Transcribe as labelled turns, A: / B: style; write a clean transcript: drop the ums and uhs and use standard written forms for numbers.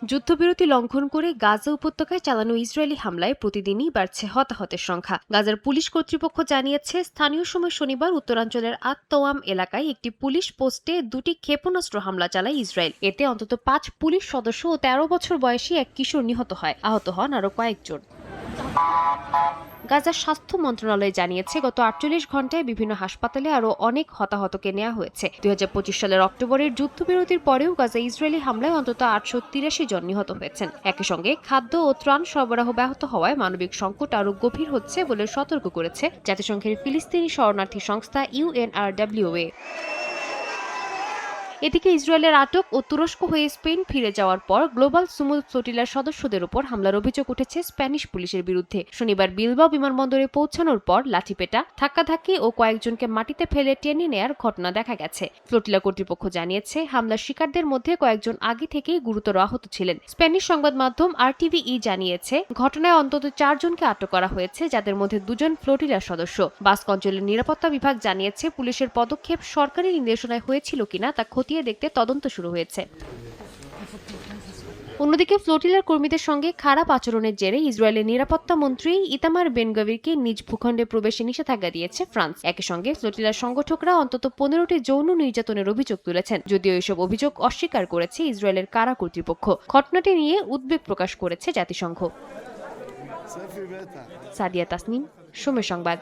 A: যুদ্ধবিরতি লঙ্ঘন করে গাজা উপত্যকায় চালানো ইসরায়েলি হামলায় প্রতিদিনই বাড়ছে হতাহতের সংখ্যা। গাজার পুলিশ কর্তৃপক্ষ জানিয়েছে, স্থানীয় সময় শনিবার উত্তরাঞ্চলের আত-তোয়াম এলাকায় একটি পুলিশ পোস্টে 2টি ক্ষেপণাস্ত্র হামলা চালায় ইসরায়েল। এতে অন্তত 5 পুলিশ সদস্য ও 13 বছর বয়সী এক কিশোর নিহত হয়। আহত হন আরও কয়েকজন। গাজার স্বাস্থ্য মন্ত্রণালয় জানিয়েছে, গত 48 ঘণ্টায় বিভিন্ন হাসপাতালে আরও অনেক হতাহতকে নেওয়া হয়েছে। 2025 সালের অক্টোবরের যুদ্ধবিরতির পরেও গাজা ইসরায়েলি হামলায় অন্তত 883 জন নিহত হয়েছেন। একই সঙ্গে খাদ্য ও ত্রাণ সরবরাহ ব্যাহত হওয়ায় মানবিক সংকট আরও গভীর হচ্ছে বলে সতর্ক করেছে জাতিসংঘের ফিলিস্তিনি শরণার্থী সংস্থা UNRWA। এদিকে ইসরায়েলের আটক ও তুরস্ক হয়ে স্পেন ফিরে যাওয়ার পর গ্লোবাল সুমুদ ফ্লোটিলার সদস্যদের উপর হামলার অভিযোগ উঠেছে স্প্যানিশ পুলিশের বিরুদ্ধে। শনিবার বিলবাও বিমানবন্দরে পৌঁছানোর পর লাঠিপেটা, ধাক্কাধাক্কি ও কয়েকজনকে মাটিতে ফেলে টেনে নেয়ার ঘটনা দেখা গেছে। ফ্লোটিলা কর্তৃপক্ষ জানিয়েছে, হামলার শিকারদের মধ্যে কয়েকজন আগে থেকেই গুরুতর আহত ছিলেন। স্প্যানিশ সংবাদ মাধ্যম RTVE জানিয়েছে, ঘটনায় অন্তত 4 জনকে আটক করা হয়েছে, যাদের মধ্যে 2 জন ফ্লোটিলার সদস্য। বাস্ক অঞ্চলের নিরাপত্তা বিভাগ জানিয়েছে, পুলিশের পদক্ষেপ সরকারি নির্দেশনায় হয়েছিল কিনা তা খতিয়ে দেখতে তদন্ত শুরু হয়েছে। অন্যদিকে ফ্লোটিলার কর্মীদের সঙ্গে খারাপ আচরণের জেরে ইসরায়েলের নিরাপত্তা মন্ত্রী ইতামার বেন-গভিরকে নিজ ভূখণ্ডে প্রবেশে নিষেধাজ্ঞা দিয়েছে ফ্রান্স। একই সঙ্গে ফ্লোটিলার সংগঠকরা অন্তত 15টি যৌন নির্যাতনের অভিযোগ তুলেছেন, যদিও এসব অভিযোগ অস্বীকার করেছে ইসরায়েলের কারা কর্তৃপক্ষ। ঘটনাটি নিয়ে উদ্বেগ প্রকাশ করেছে জাতিসংঘ। সাদিয়া তাসনিম, সময় সংবাদ।